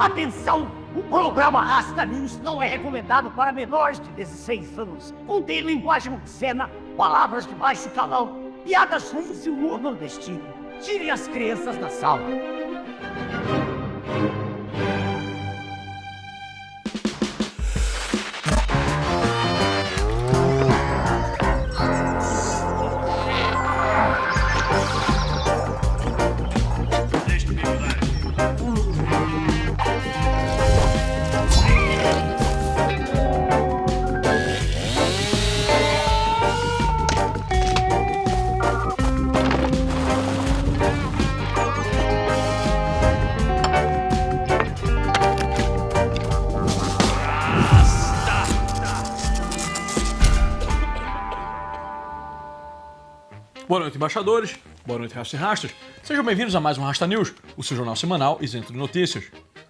Atenção! O programa Rasta News não é recomendado para menores de 16 anos. Contém linguagem obscena, palavras de baixo calão, piadas ruins e humor nordestino. Tire as crianças da sala. Boa noite, embaixadores. Boa noite, rastas e rastas. Sejam bem-vindos a mais um Rasta News, o seu jornal semanal isento de notícias.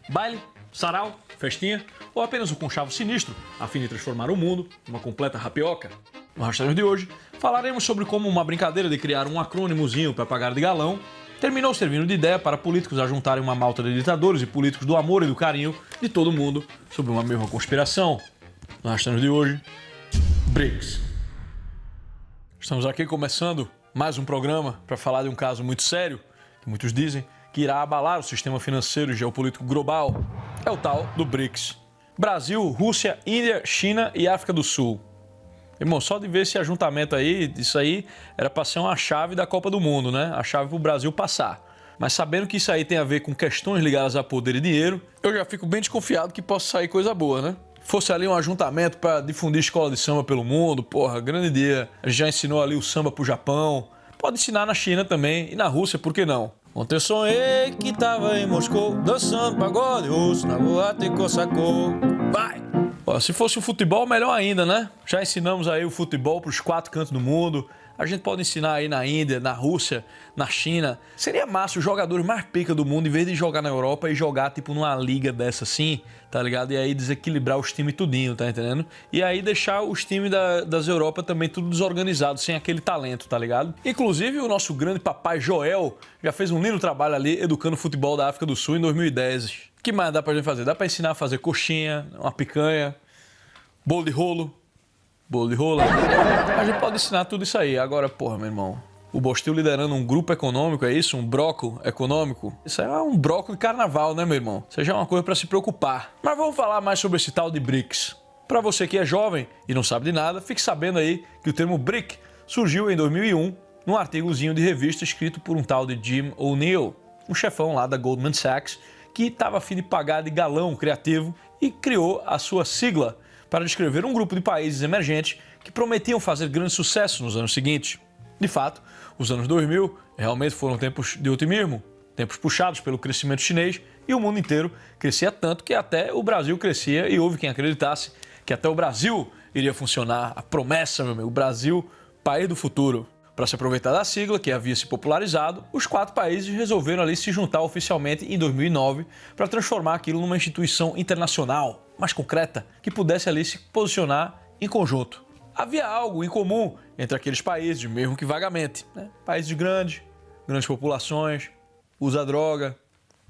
Baile, sarau, festinha ou apenas um conchavo sinistro a fim de transformar o mundo numa completa rapioca. No Rasta News de hoje, falaremos sobre como uma brincadeira de criar um acrônimozinho para pagar de galão terminou servindo de ideia para políticos ajuntarem uma malta de ditadores e políticos do amor e do carinho de todo mundo sob uma mesma conspiração. No Rasta News de hoje, BRICS. Estamos aqui começando mais um programa para falar de um caso muito sério, que muitos dizem que irá abalar o sistema financeiro e geopolítico global. É o tal do BRICS. Brasil, Rússia, Índia, China e África do Sul. Irmão, só de ver esse ajuntamento aí, isso aí era para ser uma chave da Copa do Mundo, né? A chave para o Brasil passar. Mas sabendo que isso aí tem a ver com questões ligadas a poder e dinheiro, eu já fico bem desconfiado que possa sair coisa boa, né? Fosse ali um ajuntamento para difundir escola de samba pelo mundo, porra, grande dia. A gente já ensinou ali o samba pro Japão. Pode ensinar na China também e na Rússia, por que não? Ontem eu sonhei que tava em Moscou, dançando pagode russo na boate Kossakov. Vai! Ó, se fosse o futebol, melhor ainda, né? Já ensinamos aí o futebol pros 4 cantos do mundo. A gente pode ensinar aí na Índia, na Rússia, na China. Seria massa os jogadores mais pica do mundo, em vez de jogar na Europa e jogar tipo numa liga dessa assim, tá ligado? E aí desequilibrar os times tudinho, tá entendendo? E aí deixar os times das Europa também tudo desorganizado, sem aquele talento, tá ligado? Inclusive o nosso grande papai Joel já fez um lindo trabalho ali educando o futebol da África do Sul em 2010. O que mais dá pra gente fazer? Dá pra ensinar a fazer coxinha, uma picanha, bolo de rolo. Bolo de rola. A gente pode ensinar tudo isso aí. Agora, porra, meu irmão, o Bostil liderando um grupo econômico, é isso? Um broco econômico? Isso aí é um broco de carnaval, né, meu irmão? Isso já é uma coisa pra se preocupar. Mas vamos falar mais sobre esse tal de BRICS. Pra você que é jovem e não sabe de nada, fique sabendo aí que o termo BRIC surgiu em 2001 num artigozinho de revista escrito por um tal de Jim O'Neill, um chefão lá da Goldman Sachs, que estava a fim de pagar de galão criativo e criou a sua sigla para descrever um grupo de países emergentes que prometiam fazer grande sucesso nos anos seguintes. De fato, os anos 2000 realmente foram tempos de otimismo, tempos puxados pelo crescimento chinês e o mundo inteiro crescia tanto que até o Brasil crescia e houve quem acreditasse que até o Brasil iria funcionar. A promessa, meu amigo, o Brasil, país do futuro. Para se aproveitar da sigla que havia se popularizado, os 4 países resolveram ali se juntar oficialmente em 2009 para transformar aquilo numa instituição internacional, mais concreta, que pudesse ali se posicionar em conjunto. Havia algo em comum entre aqueles países, mesmo que vagamente, né? Países grandes populações, usa droga,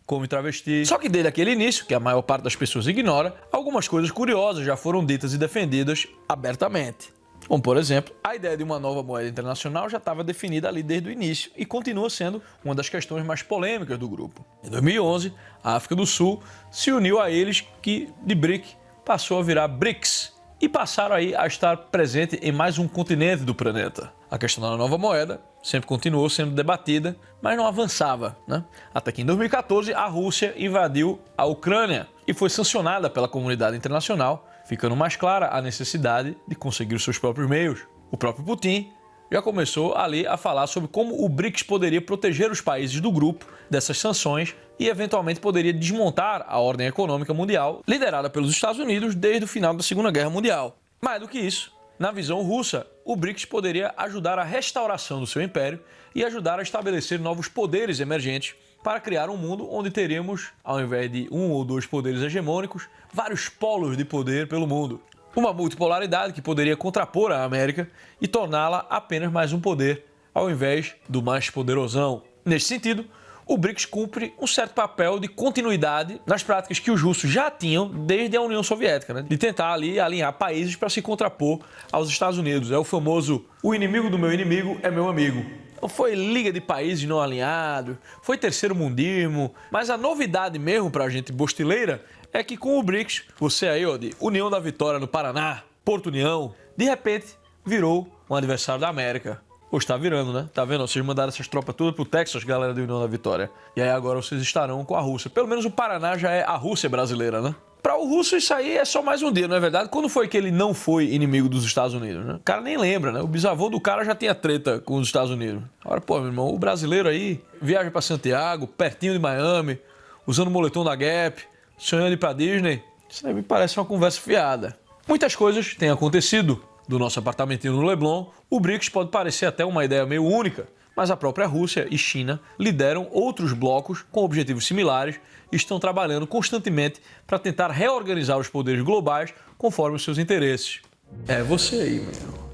come travesti. Só que desde aquele início, que a maior parte das pessoas ignora, algumas coisas curiosas já foram ditas e defendidas abertamente. Como, por exemplo, a ideia de uma nova moeda internacional já estava definida ali desde o início e continua sendo uma das questões mais polêmicas do grupo. Em 2011, a África do Sul se uniu a eles, que de BRIC passou a virar BRICS e passaram aí a estar presente em mais um continente do planeta. A questão da nova moeda sempre continuou sendo debatida, mas não avançava, né? Até que em 2014 a Rússia invadiu a Ucrânia e foi sancionada pela comunidade internacional, ficando mais clara a necessidade de conseguir os seus próprios meios. O próprio Putin já começou ali a falar sobre como o BRICS poderia proteger os países do grupo dessas sanções e eventualmente poderia desmontar a ordem econômica mundial liderada pelos Estados Unidos desde o final da Segunda Guerra Mundial. Mais do que isso, na visão russa, o BRICS poderia ajudar a restauração do seu império e ajudar a estabelecer novos poderes emergentes para criar um mundo onde teremos, ao invés de 1 ou 2 poderes hegemônicos, vários polos de poder pelo mundo. Uma multipolaridade que poderia contrapor a América e torná-la apenas mais um poder, ao invés do mais poderosão. Neste sentido, o BRICS cumpre um certo papel de continuidade nas práticas que os russos já tinham desde a União Soviética, né? De tentar ali alinhar países para se contrapor aos Estados Unidos. É o famoso "o inimigo do meu inimigo é meu amigo". Então foi liga de países não alinhados, foi terceiro mundismo, mas a novidade mesmo pra gente bostileira é que com o BRICS, você aí, ó, de União da Vitória no Paraná, Porto União, de repente virou um adversário da América. Ou está virando, né? Tá vendo? Vocês mandaram essas tropas todas pro Texas, galera da União da Vitória. E aí agora vocês estarão com a Rússia. Pelo menos o Paraná já é a Rússia brasileira, né? Para o russo isso aí é só mais um dia, não é verdade? Quando foi que ele não foi inimigo dos Estados Unidos, né? O cara nem lembra, né? O bisavô do cara já tinha treta com os Estados Unidos. Agora, pô, meu irmão, o brasileiro aí viaja para Santiago, pertinho de Miami, usando o moletom da Gap, sonhando ir pra Disney. Isso aí me parece uma conversa fiada. Muitas coisas têm acontecido. Do nosso apartamentinho no Leblon, o BRICS pode parecer até uma ideia meio única, mas a própria Rússia e China lideram outros blocos com objetivos similares e estão trabalhando constantemente para tentar reorganizar os poderes globais conforme os seus interesses. É você aí, meu irmão.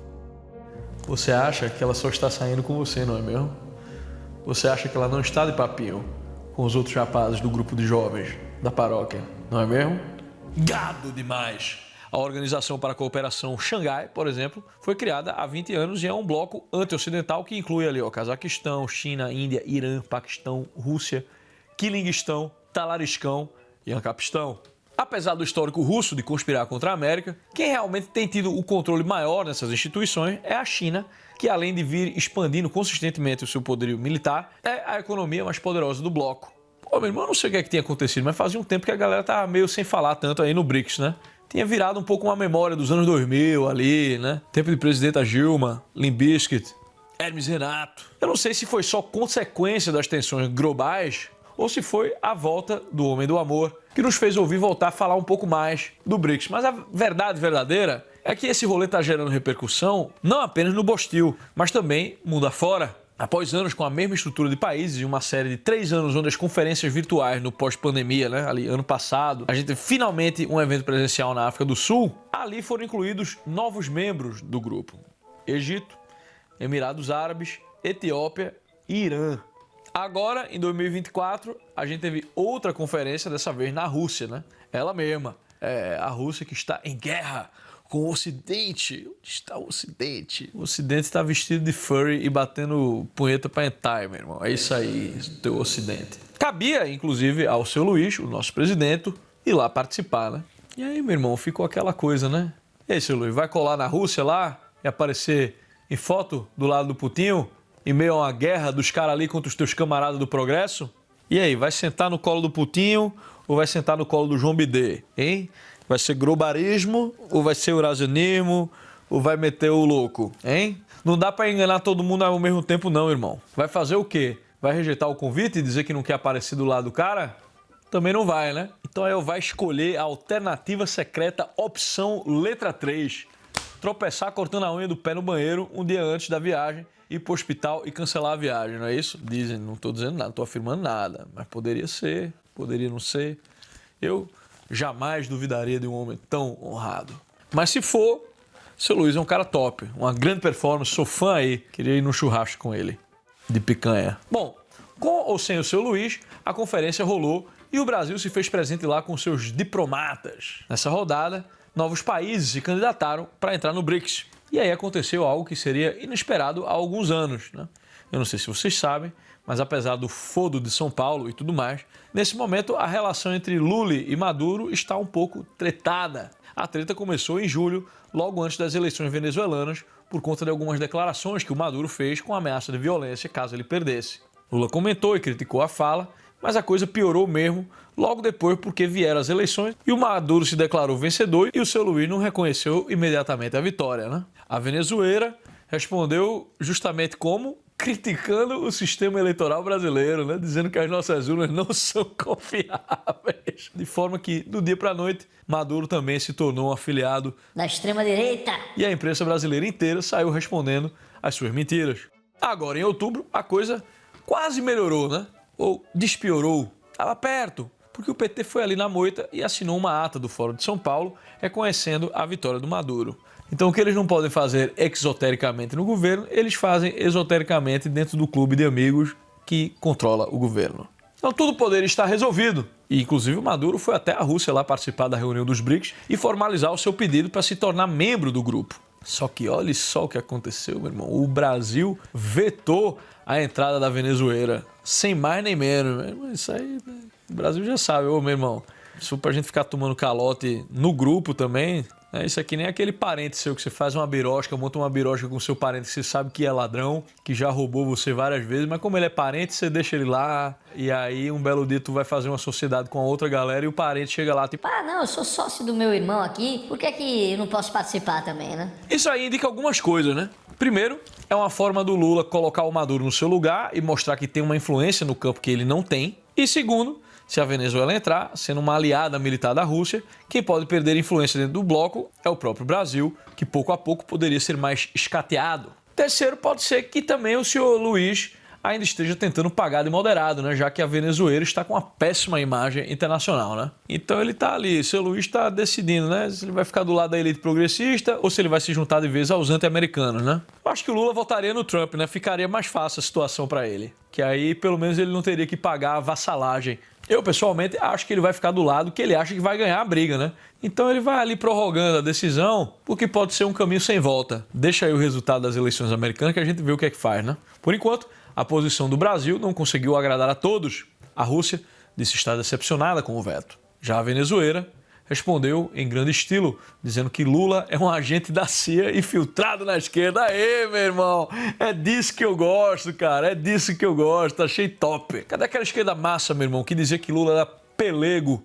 Você acha que ela só está saindo com você, não é mesmo? Você acha que ela não está de papinho com os outros rapazes do grupo de jovens da paróquia, não é mesmo? Gado demais! A Organização para a Cooperação Xangai, por exemplo, foi criada há 20 anos e é um bloco anti-ocidental que inclui ali o Cazaquistão, China, Índia, Irã, Paquistão, Rússia, Quilingistão, Talariscão e Ancapistão. Apesar do histórico russo de conspirar contra a América, quem realmente tem tido o controle maior nessas instituições é a China, que além de vir expandindo consistentemente o seu poderio militar, é a economia mais poderosa do bloco. Pô, meu irmão, eu não sei o que é que tinha acontecido, mas fazia um tempo que a galera tava meio sem falar tanto aí no BRICS, né? Tinha virado um pouco uma memória dos anos 2000 ali, né? Tempo de presidenta Dilma, Limp Bizkit, Hermes Renato. Eu não sei se foi só consequência das tensões globais ou se foi a volta do homem do amor que nos fez ouvir voltar a falar um pouco mais do BRICS. Mas a verdade verdadeira é que esse rolê está gerando repercussão não apenas no Bostil, mas também mundo afora. Após anos com a mesma estrutura de países e uma série de 3 anos onde as conferências virtuais no pós-pandemia, né, ali ano passado, a gente teve finalmente um evento presencial na África do Sul, ali foram incluídos novos membros do grupo. Egito, Emirados Árabes, Etiópia e Irã. Agora, em 2024, a gente teve outra conferência, dessa vez na Rússia, né? Ela mesma, a Rússia que está em guerra com o Ocidente. Onde está o Ocidente? O Ocidente está vestido de furry e batendo punheta pra hentai, meu irmão. É isso aí, teu Ocidente. Cabia, inclusive, ao seu Luiz, o nosso presidente, ir lá participar, né? E aí, meu irmão, ficou aquela coisa, né? E aí, seu Luiz, vai colar na Rússia lá e aparecer em foto do lado do Putinho, em meio a uma guerra dos caras ali contra os teus camaradas do Progresso? E aí, vai sentar no colo do Putinho ou vai sentar no colo do João Bidê, hein? Vai ser globarismo ou vai ser eurasianismo ou vai meter o louco, hein? Não dá pra enganar todo mundo ao mesmo tempo não, irmão. Vai fazer o quê? Vai rejeitar o convite e dizer que não quer aparecer do lado do cara? Também não vai, né? Então aí vai escolher a alternativa secreta opção letra 3. Tropeçar cortando a unha do pé no banheiro um dia antes da viagem, ir pro hospital e cancelar a viagem, não é isso? Dizem, não tô dizendo nada, não tô afirmando nada, mas poderia ser, poderia não ser. Eu jamais duvidaria de um homem tão honrado. Mas se for, seu Luiz é um cara top, uma grande performance, sou fã aí, queria ir no churrasco com ele, de picanha. Bom, com ou sem o seu Luiz, a conferência rolou e o Brasil se fez presente lá com seus diplomatas. Nessa rodada, novos países se candidataram para entrar no BRICS. E aí aconteceu algo que seria inesperado há alguns anos, né? Eu não sei se vocês sabem, mas apesar do fodo de São Paulo e tudo mais, nesse momento a relação entre Lula e Maduro está um pouco tretada. A treta começou em julho, logo antes das eleições venezuelanas, por conta de algumas declarações que o Maduro fez com ameaça de violência caso ele perdesse. Lula comentou e criticou a fala, mas a coisa piorou mesmo logo depois porque vieram as eleições e o Maduro se declarou vencedor e o seu Luiz não reconheceu imediatamente a vitória, né? A Venezuela respondeu justamente como? Criticando o sistema eleitoral brasileiro, né? Dizendo que as nossas urnas não são confiáveis. De forma que, do dia para a noite, Maduro também se tornou um afiliado da extrema-direita. E a imprensa brasileira inteira saiu respondendo às suas mentiras. Agora, em outubro, a coisa quase melhorou, né? Ou despiorou. Estava perto, porque o PT foi ali na moita e assinou uma ata do Fórum de São Paulo reconhecendo a vitória do Maduro. Então, o que eles não podem fazer exotericamente no governo, eles fazem esotericamente dentro do clube de amigos que controla o governo. Então tudo poderia estar resolvido. E inclusive o Maduro foi até a Rússia lá participar da reunião dos BRICS e formalizar o seu pedido para se tornar membro do grupo. Só que olha só o que aconteceu, meu irmão. O Brasil vetou a entrada da Venezuela, sem mais nem menos. Isso aí, né? O Brasil já sabe, ô meu irmão. Se for pra gente ficar tomando calote no grupo também, né? Isso aqui nem é aquele parente seu que você faz uma birosca, monta uma birosca com seu parente que você sabe que é ladrão, que já roubou você várias vezes, mas como ele é parente, você deixa ele lá, e aí um belo dia tu vai fazer uma sociedade com a outra galera e o parente chega lá tipo... Ah, não, eu sou sócio do meu irmão aqui, por que que eu não posso participar também, né? Isso aí indica algumas coisas, né? Primeiro, é uma forma do Lula colocar o Maduro no seu lugar e mostrar que tem uma influência no campo que ele não tem. E segundo, se a Venezuela entrar, sendo uma aliada militar da Rússia, quem pode perder influência dentro do bloco é o próprio Brasil, que pouco a pouco poderia ser mais escateado. Terceiro, pode ser que também o senhor Luiz ainda esteja tentando pagar de moderado, né? Já que a Venezuela está com uma péssima imagem internacional, né? Então ele está ali, o seu Luiz está decidindo, né? Se ele vai ficar do lado da elite progressista ou se ele vai se juntar de vez aos anti-americanos, né? Eu acho que o Lula votaria no Trump, né? Ficaria mais fácil a situação para ele. Que aí, pelo menos, ele não teria que pagar a vassalagem. Eu, pessoalmente, acho que ele vai ficar do lado que ele acha que vai ganhar a briga, né? Então ele vai ali prorrogando a decisão, porque pode ser um caminho sem volta. Deixa aí o resultado das eleições americanas que a gente vê o que é que faz, né? Por enquanto, a posição do Brasil não conseguiu agradar a todos. A Rússia disse estar decepcionada com o veto. Já a Venezuela respondeu em grande estilo, dizendo que Lula é um agente da CIA infiltrado na esquerda. Aê, meu irmão, é disso que eu gosto, cara, é disso que eu gosto, achei top. Cadê aquela esquerda massa, meu irmão, que dizia que Lula era pelego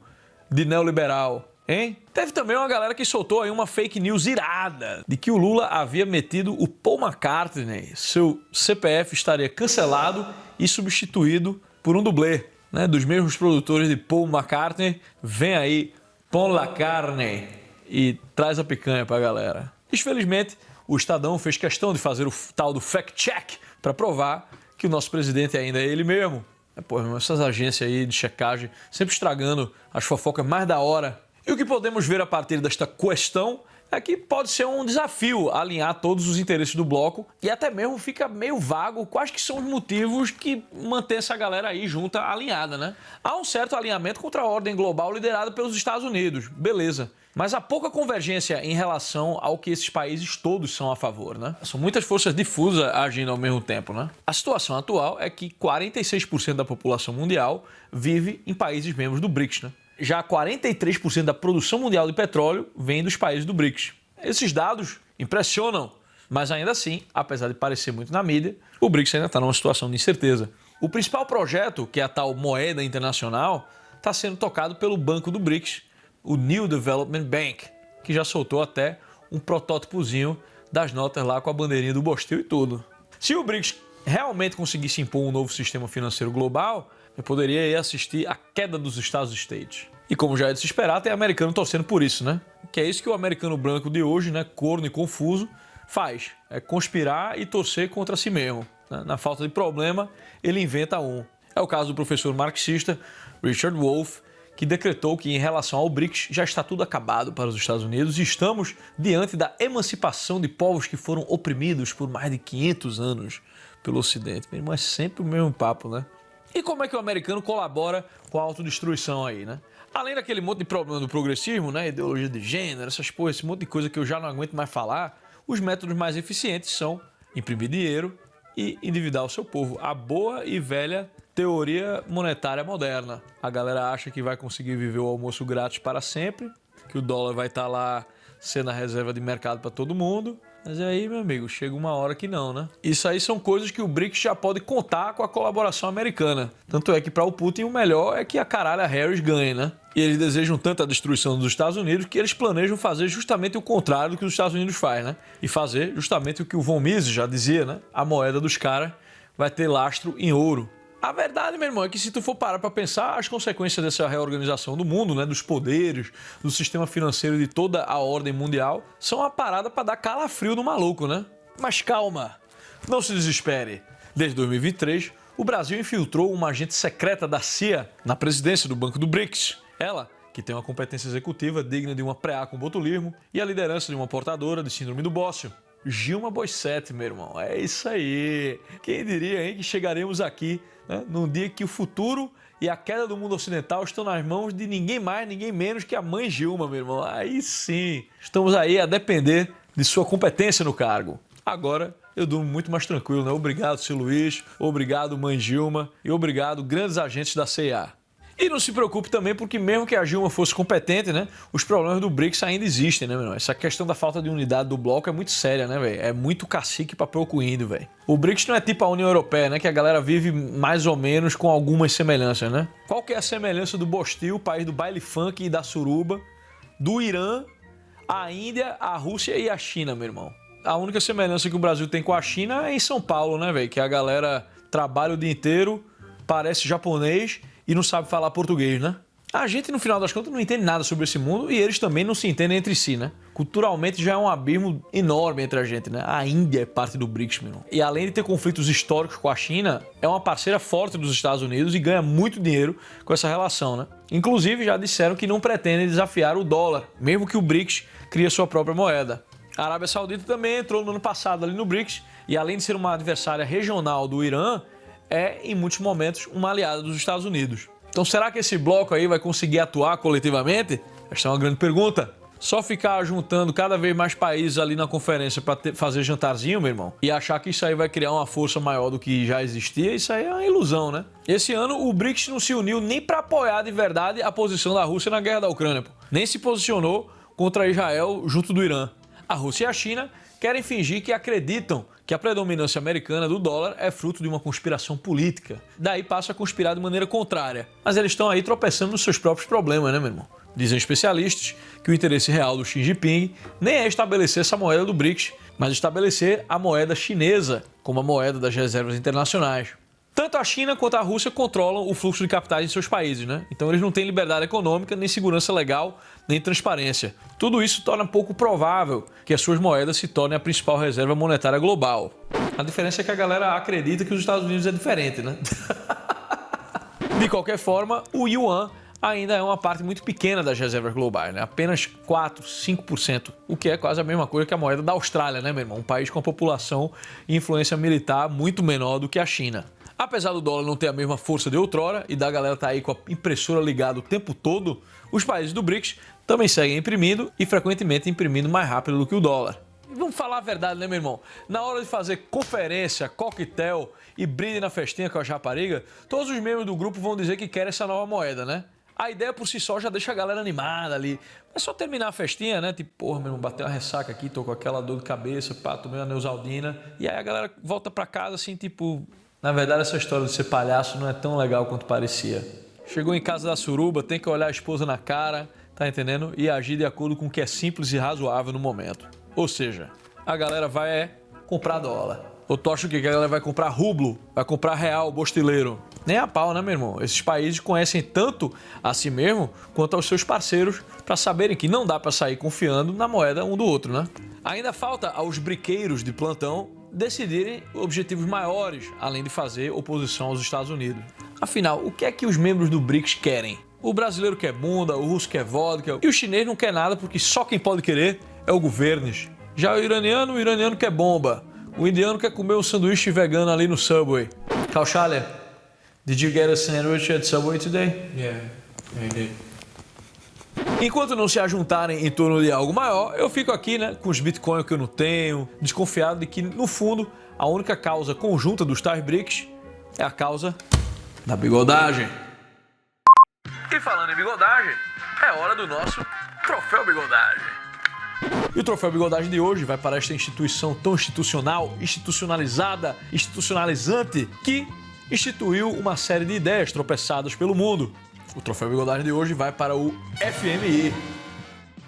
de neoliberal, hein? Teve também uma galera que soltou aí uma fake news irada de que o Lula havia metido o Paul McCartney, seu CPF estaria cancelado e substituído por um dublê, né, dos mesmos produtores de Paul McCartney. Vem aí Pão la carne e traz a picanha pra galera. Infelizmente, o Estadão fez questão de fazer o tal do fact-check para provar que o nosso presidente ainda é ele mesmo. Pô, essas agências aí de checagem sempre estragando as fofocas mais da hora. E o que podemos ver a partir desta questão é que pode ser um desafio alinhar todos os interesses do bloco e até mesmo fica meio vago quais que são os motivos que mantém essa galera aí junta, alinhada, né? Há um certo alinhamento contra a ordem global liderada pelos Estados Unidos, beleza. Mas há pouca convergência em relação ao que esses países todos são a favor, né? São muitas forças difusas agindo ao mesmo tempo, né? A situação atual é que 46% da população mundial vive em países membros do BRICS, né? Já 43% da produção mundial de petróleo vem dos países do BRICS. Esses dados impressionam, mas ainda assim, apesar de parecer muito na mídia, o BRICS ainda está numa situação de incerteza. O principal projeto, que é a tal moeda internacional, está sendo tocado pelo banco do BRICS, o New Development Bank, que já soltou até um protótipozinho das notas lá com a bandeirinha do Bostil e tudo. Se o BRICS realmente conseguisse impor um novo sistema financeiro global, eu poderia aí assistir à queda dos Estados States. E como já é de se esperar, tem americano torcendo por isso, né? Que é isso que o americano branco de hoje, né, corno e confuso, faz. É conspirar e torcer contra si mesmo. Na falta de problema, ele inventa um. É o caso do professor marxista Richard Wolff, que decretou que em relação ao BRICS já está tudo acabado para os Estados Unidos e estamos diante da emancipação de povos que foram oprimidos por mais de 500 anos pelo Ocidente. Mas é sempre o mesmo papo, né? E como é que o americano colabora com a autodestruição aí, né? Além daquele monte de problema do progressismo, né? Ideologia de gênero, essas porras, esse monte de coisa que eu já não aguento mais falar, os métodos mais eficientes são imprimir dinheiro e endividar o seu povo. A boa e velha teoria monetária moderna. A galera acha que vai conseguir viver o almoço grátis para sempre, que o dólar vai estar lá sendo a reserva de mercado para todo mundo. Mas aí, meu amigo, chega uma hora que não, né? Isso aí são coisas que o BRICS já pode contar com a colaboração americana. Tanto é que para o Putin o melhor é que a caralha Harris ganhe, né? E eles desejam tanto a destruição dos Estados Unidos que eles planejam fazer justamente o contrário do que os Estados Unidos faz, né? E fazer justamente o que o Von Mises já dizia, né? A moeda dos caras vai ter lastro em ouro. A verdade, meu irmão, é que se tu for parar para pensar, as consequências dessa reorganização do mundo, né, dos poderes, do sistema financeiro de toda a ordem mundial, são uma parada para dar calafrio no maluco, né? Mas calma, não se desespere. Desde 2023, o Brasil infiltrou uma agente secreta da CIA na presidência do Banco do BRICS. Ela, que tem uma competência executiva digna de uma preá com botulismo e a liderança de uma portadora de síndrome do bócio. Gilma Boissette, meu irmão. É isso aí. Quem diria, hein, que chegaremos aqui né? Num dia que o futuro e a queda do mundo ocidental estão nas mãos de ninguém mais, ninguém menos que a mãe Dilma, meu irmão. Aí sim, estamos aí a depender de sua competência no cargo. Agora eu durmo muito mais tranquilo, né? Obrigado, seu Luiz, obrigado, mãe Dilma, e obrigado, grandes agentes da CIA. E não se preocupe também, porque mesmo que a Dilma fosse competente, né, os problemas do BRICS ainda existem, né, meu irmão? Essa questão da falta de unidade do bloco é muito séria, né, velho? É muito cacique pra pouco índio, velho. O BRICS não é tipo a União Europeia, né, que a galera vive mais ou menos com algumas semelhanças, né? Qual que é a semelhança do Bostil, país do baile funk e da suruba, do Irã, a Índia, a Rússia e a China, meu irmão? A única semelhança que o Brasil tem com a China é em São Paulo, né, velho? Que a galera trabalha o dia inteiro, parece japonês e não sabe falar português, né? A gente, no final das contas, não entende nada sobre esse mundo e eles também não se entendem entre si, né? Culturalmente já é um abismo enorme entre a gente, né? A Índia é parte do BRICS, meu irmão. E além de ter conflitos históricos com a China, é uma parceira forte dos Estados Unidos e ganha muito dinheiro com essa relação, né? Inclusive, já disseram que não pretendem desafiar o dólar, mesmo que o BRICS crie sua própria moeda. A Arábia Saudita também entrou no ano passado ali no BRICS e, além de ser uma adversária regional do Irã, é, em muitos momentos, uma aliada dos Estados Unidos. Então, será que esse bloco aí vai conseguir atuar coletivamente? Esta é uma grande pergunta. Só ficar juntando cada vez mais países ali na conferência para fazer jantarzinho, meu irmão, e achar que isso aí vai criar uma força maior do que já existia, isso aí é uma ilusão, né? Esse ano, o BRICS não se uniu nem para apoiar de verdade a posição da Rússia na guerra da Ucrânia, pô. Nem se posicionou contra Israel junto do Irã. A Rússia e a China querem fingir que acreditam que a predominância americana do dólar é fruto de uma conspiração política. Daí passa a conspirar de maneira contrária. Mas eles estão aí tropeçando nos seus próprios problemas, né, meu irmão? Dizem especialistas que o interesse real do Xi Jinping nem é estabelecer essa moeda do BRICS, mas estabelecer a moeda chinesa como a moeda das reservas internacionais. Tanto a China quanto a Rússia controlam o fluxo de capitais em seus países, né? Então eles não têm liberdade econômica, nem segurança legal, nem transparência. Tudo isso torna pouco provável que as suas moedas se tornem a principal reserva monetária global. A diferença é que a galera acredita que os Estados Unidos é diferente, né? De qualquer forma, o yuan ainda é uma parte muito pequena das reservas globais, né? Apenas 4, 5%, o que é quase a mesma coisa que a moeda da Austrália, né, meu irmão? Um país com a população e influência militar muito menor do que a China. Apesar do dólar não ter a mesma força de outrora e da galera estar aí com a impressora ligada o tempo todo, os países do BRICS também seguem imprimindo e frequentemente imprimindo mais rápido do que o dólar. E vamos falar a verdade, né, meu irmão? Na hora de fazer conferência, coquetel e brinde na festinha com a rapariga, todos os membros do grupo vão dizer que querem essa nova moeda, né? A ideia por si só já deixa a galera animada ali. É só terminar a festinha, né? Tipo, porra, meu irmão, bateu uma ressaca aqui, tô com aquela dor de cabeça, pá, tomei uma Neusaldina. E aí a galera volta pra casa assim, tipo... Na verdade, essa história de ser palhaço não é tão legal quanto parecia. Chegou em casa da suruba, tem que olhar a esposa na cara, tá entendendo? E agir de acordo com o que é simples e razoável no momento. Ou seja, a galera vai comprar dólar. Ou tu acha que a galera vai comprar rublo, vai comprar real, bostileiro? Nem a pau, né, meu irmão? Esses países conhecem tanto a si mesmo quanto aos seus parceiros para saberem que não dá para sair confiando na moeda um do outro, né? Ainda falta aos briqueiros de plantão decidirem objetivos maiores, além de fazer oposição aos Estados Unidos. Afinal, o que é que os membros do BRICS querem? O brasileiro quer bunda, o russo quer vodka e o chinês não quer nada porque só quem pode querer é o governo. Já o iraniano quer bomba. O indiano quer comer um sanduíche vegano ali no Subway. Kaushalya, did you get a sandwich at Subway today? Yeah, I did. Enquanto não se ajuntarem em torno de algo maior, eu fico aqui, né, com os bitcoins que eu não tenho, desconfiado de que, no fundo, a única causa conjunta dos tais BRICS é a causa da bigodagem. E falando em bigodagem, é hora do nosso Troféu Bigodagem. E o Troféu Bigodagem de hoje vai para esta instituição tão institucional, institucionalizada, institucionalizante, que instituiu uma série de ideias tropeçadas pelo mundo. O Troféu Bigodagem de hoje vai para o FMI.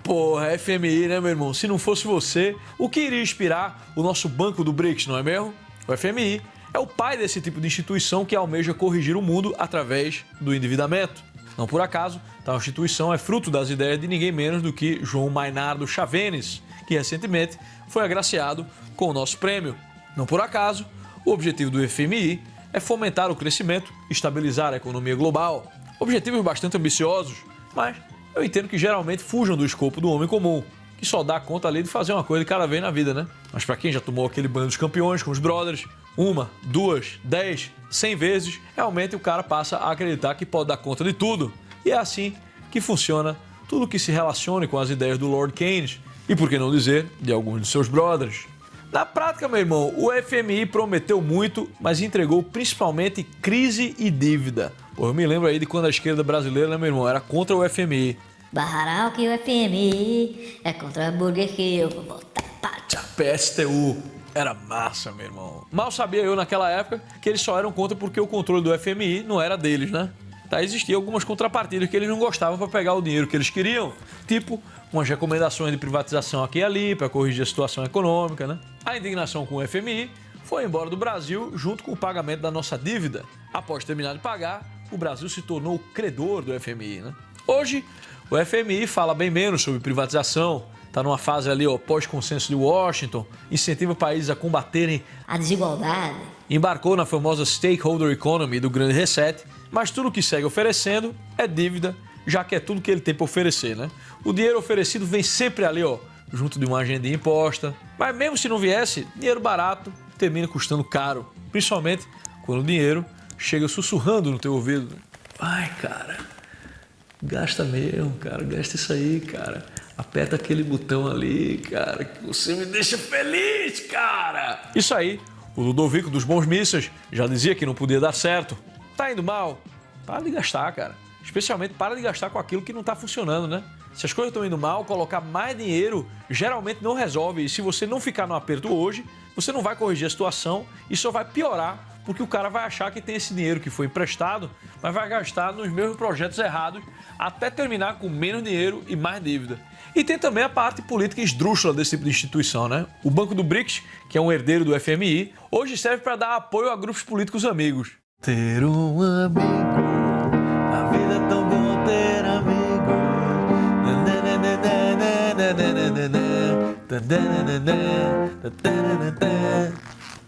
Porra, FMI, né, meu irmão? Se não fosse você, o que iria inspirar o nosso banco do BRICS, não é mesmo? O FMI é o pai desse tipo de instituição que almeja corrigir o mundo através do endividamento. Não por acaso, tal instituição é fruto das ideias de ninguém menos do que João Maynardo Chavenes, que recentemente foi agraciado com o nosso prêmio. Não por acaso, o objetivo do FMI é fomentar o crescimento e estabilizar a economia global. Objetivos bastante ambiciosos, mas eu entendo que geralmente fujam do escopo do homem comum, que só dá conta ali de fazer uma coisa de cada vez na vida, né? Mas para quem já tomou aquele banho dos campeões com os brothers, uma, 2, 10, 100 vezes, realmente o cara passa a acreditar que pode dar conta de tudo. E é assim que funciona tudo que se relacione com as ideias do Lord Keynes e, por que não dizer, de alguns de seus brothers. Na prática, meu irmão, o FMI prometeu muito, mas entregou principalmente crise e dívida. Pô, eu me lembro aí de quando a esquerda brasileira, né, meu irmão, era contra o FMI. Barral que o FMI é contra hambúrguer que eu vou botar pátio. PSTU era massa, meu irmão. Mal sabia eu naquela época que eles só eram contra porque o controle do FMI não era deles, né? Tá, existiam algumas contrapartidas que eles não gostavam para pegar o dinheiro que eles queriam, tipo umas recomendações de privatização aqui e ali para corrigir a situação econômica, né? A indignação com o FMI foi embora do Brasil junto com o pagamento da nossa dívida. Após terminar de pagar, o Brasil se tornou o credor do FMI, né? Hoje, o FMI fala bem menos sobre privatização, está numa fase ali, ó, pós-consenso de Washington, incentiva países a combaterem A desigualdade. embarcou na famosa Stakeholder Economy do Grande Reset, mas tudo que segue oferecendo é dívida, já que é tudo que ele tem para oferecer, né? O dinheiro oferecido vem sempre ali, ó, junto de uma agendinha imposta, mas mesmo se não viesse, dinheiro barato termina custando caro, principalmente quando o dinheiro chega sussurrando no teu ouvido. Vai, cara, gasta mesmo, cara, gasta isso aí, cara. Aperta aquele botão ali, cara, que você me deixa feliz, cara. Isso aí, o Ludovico dos bons mísseis já dizia que não podia dar certo. Tá indo mal? Para de gastar, cara. Especialmente para de gastar com aquilo que não tá funcionando, né? Se as coisas estão indo mal, colocar mais dinheiro geralmente não resolve. E se você não ficar no aperto hoje, você não vai corrigir a situação e só vai piorar, porque o cara vai achar que tem esse dinheiro que foi emprestado, mas vai gastar nos mesmos projetos errados até terminar com menos dinheiro e mais dívida. E tem também a parte política esdrúxula desse tipo de instituição, né? O Banco do BRICS, que é um herdeiro do FMI, hoje serve para dar apoio a grupos políticos amigos. Ter um amigo, a vida é tão bom ter amigo.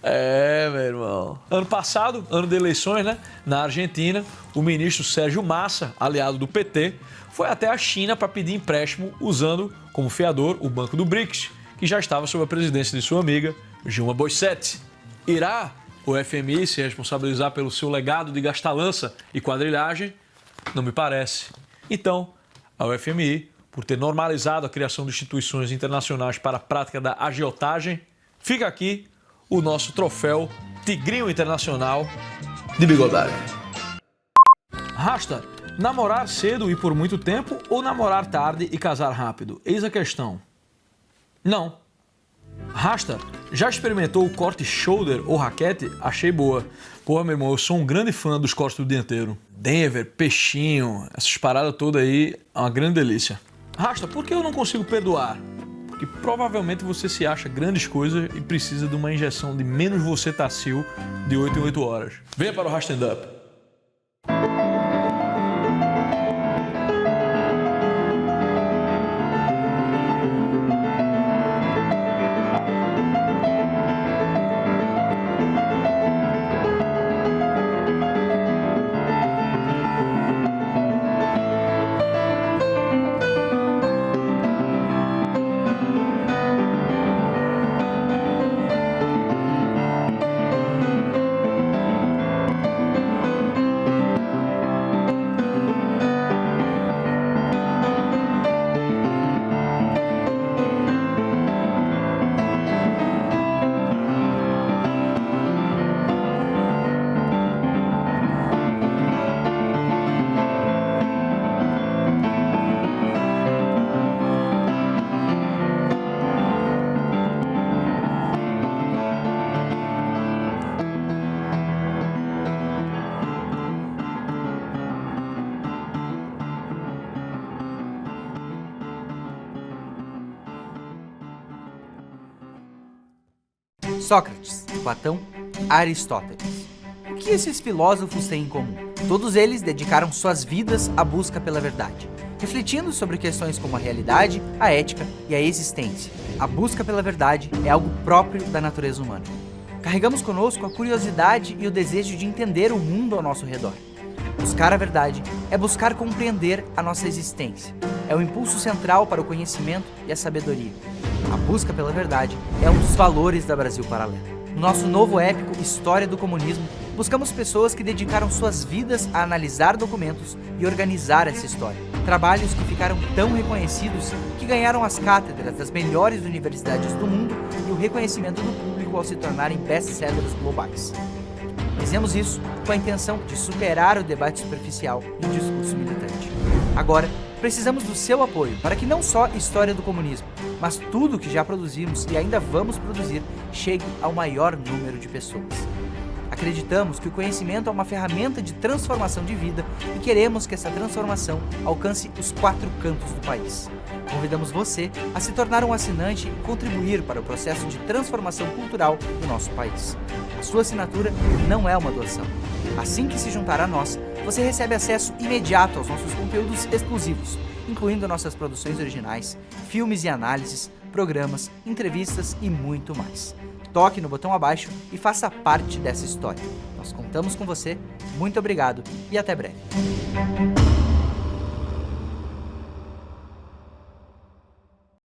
É, meu irmão. Ano passado, ano de eleições, né? Na Argentina, o ministro Sérgio Massa, aliado do PT, foi até a China para pedir empréstimo usando como fiador o Banco do BRICS, que já estava sob a presidência de sua amiga Dilma Rousseff. Irá o FMI se responsabilizar pelo seu legado de gastalança e quadrilhagem? Não me parece. Então, ao FMI, por ter normalizado a criação de instituições internacionais para a prática da agiotagem, fica aqui o nosso troféu Tigrinho Internacional de bigodagem. Rasta, namorar cedo e por muito tempo ou namorar tarde e casar rápido? Eis a questão. Não. Rasta, já experimentou o corte shoulder ou raquete? Achei boa. Porra, meu irmão, eu sou um grande fã dos cortes do dianteiro. Denver, peixinho, essas paradas todas aí, é uma grande delícia. Rasta, por que eu não consigo perdoar? Porque provavelmente você se acha grandes coisas e precisa de uma injeção de menos você tacil de 8 em 8 horas. Venha para o Rasta Stand Up. Sócrates, Platão, Aristóteles. O que esses filósofos têm em comum? Todos eles dedicaram suas vidas à busca pela verdade, refletindo sobre questões como a realidade, a ética e a existência. A busca pela verdade é algo próprio da natureza humana. Carregamos conosco a curiosidade e o desejo de entender o mundo ao nosso redor. Buscar a verdade é buscar compreender a nossa existência. É o impulso central para o conhecimento e a sabedoria. A busca pela verdade é um dos valores da Brasil Paralelo. No nosso novo épico História do Comunismo, buscamos pessoas que dedicaram suas vidas a analisar documentos e organizar essa história. Trabalhos que ficaram tão reconhecidos que ganharam as cátedras das melhores universidades do mundo e o reconhecimento do público ao se tornarem best-sellers globais. Fizemos isso com a intenção de superar o debate superficial e o discurso militante. Agora, precisamos do seu apoio para que não só a História do Comunismo, mas tudo que já produzimos e ainda vamos produzir chegue ao maior número de pessoas. Acreditamos que o conhecimento é uma ferramenta de transformação de vida e queremos que essa transformação alcance os 4 cantos do país. Convidamos você a se tornar um assinante e contribuir para o processo de transformação cultural do nosso país. A sua assinatura não é uma doação. Assim que se juntar a nós, você recebe acesso imediato aos nossos conteúdos exclusivos, incluindo nossas produções originais, filmes e análises, programas, entrevistas e muito mais. Toque no botão abaixo e faça parte dessa história. Nós contamos com você, muito obrigado e até breve.